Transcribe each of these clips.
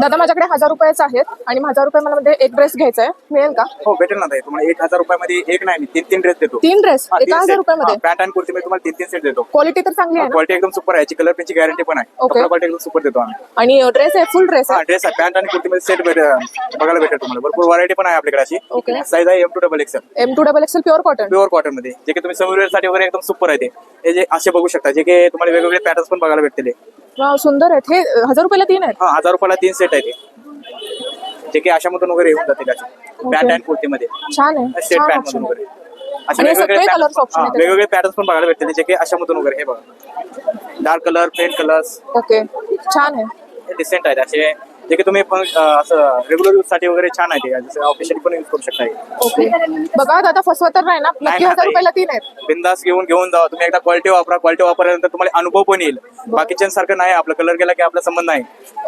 दादा माझ्याकडे 1000 रुपयाचे आहेत आणि 1000 रुपये मला एक ड्रेस घ्यायचा आहे, मिळेल का? हो भेटेल ना ताई. तुम्हाला 1000 रुपयामध्ये एक नाही, मी 3 ड्रेस देतो. 3 ड्रेस एका 1000 रुपयामध्ये? पॅन्ट आणि कुर्ती मध्ये तुम्हाला 3 सेट देतो. क्वालिटी तर चांगली आहे ना? क्वालिटी एकदम सुपर आहे, याची कलर पेनची गॅरंटी पण आहे. Okay. क्वालिटी एकदम सुपर देतो आम्ही. आणि ड्रेस आहे, फुल ड्रेस हा आहे? ड्रेस आहे, पॅन्ट आणि कुर्ती मध्ये सेट बघायला भेटेल तुम्हाला. भरपूर व्हरायटी पण आहे आपल्याकडे अशी. Okay. साईज आहे M2XL. M2XL pure cotton? Pure cotton मध्ये, जे की तुम्ही समरवेअर साठी वगैरे एकदम सुपर आहे ते. हे जे असे बघू शकता, जे की तुम्हाला वेगवेगळे पॅटर्न्स पण बघायला भेटतील. वाव, सुंदर आहेत हे. 1000 रुपयाला 3 आहेत? हा 1000 रुपयाला 3 सेट आहे ते, जे की अशामधून वगैरे येऊन जातील असे पॅन्ट आणि कुर्ती मध्ये. छान आहे, सेट छान पॅन्ट ऑप्शन मधून आहे. वगैरे असे आणि सगळे वेगवेगळे कलर्स ऑप्शन आहेत वेगवेगळे पॅटर्न्स पण बघायला भेटतील, जे की अशामधून वगैरे. हे बघा, dark colour, faint colours. Okay, छान आहे. डिसेंट आहेत असे, जे की तुम्ही पण असं रेग्युलर यूज साठी वगैरे छान आहे ते, जसं ऑफिशियली पण यूज करू शकता. ओके, बघा दादा फसवा तर नाही ना? नक्की 1000 रुपयाला 3 आहेत? बिंदास घेऊन जा तुम्ही. एकदा क्वालिटी वापरा, क्वालिटी वापरल्यानंतर तुम्हाला अनुभव पण येईल. बाकीच्यांसारखं नाही, आपला कलर गेला की आपला संबंध नाही.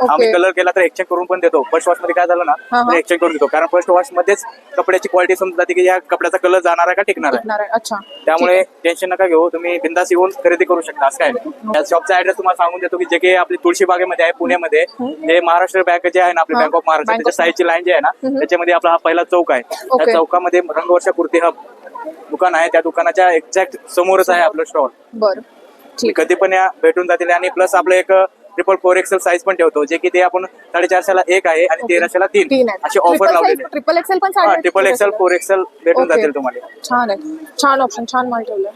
आम्ही कलर केला तर एक्सचेंज करून पण देतो. फर्स्ट वॉश मध्ये काय झालं ना, तर एक्सचेंज करून देतो. कारण फर्स्ट वॉश मध्येच कपड्याची क्वालिटी समजून जाते की या कपड्याचा कलर जाणार आहे का टिकणार आहे. अच्छा, त्यामुळे टेन्शन नका घेऊ, तुम्ही बिंदास येऊन खरेदी करू शकता. असं काय नाही. त्या शॉपचा ऍड्रेस तुम्हाला सांगून देतो की जे काही आपली तुळशी बागेमध्ये आहे पुण्यामध्ये. हे महाराष्ट्र बँक जे आहे ना, आपली बँक ऑफ महाराष्ट्र, त्याच्या साईडची लाईन जी आहे ना, त्याच्यामध्ये आपला हा पहिला चौक आहे. त्या चौकामध्ये रंगवर्षा कुर्ती हब दुकान आहे. त्या दुकानाच्या एक्झॅक्ट समोरच आहे आपलं स्टॉल. बरं, ठीक. कधी पण या भेटून जातील. आणि प्लस आपलं एक 444XL साईज पण ठेवतो, जे की ते आपण 450ला 1 आहे आणि 1300ला 3 अशी ऑफर लावलेली आहे. XXL पण 4XL 4XL भेटून जातील तुम्हाला. छान आहे, छान ऑप्शन, छान माल ठेवलं.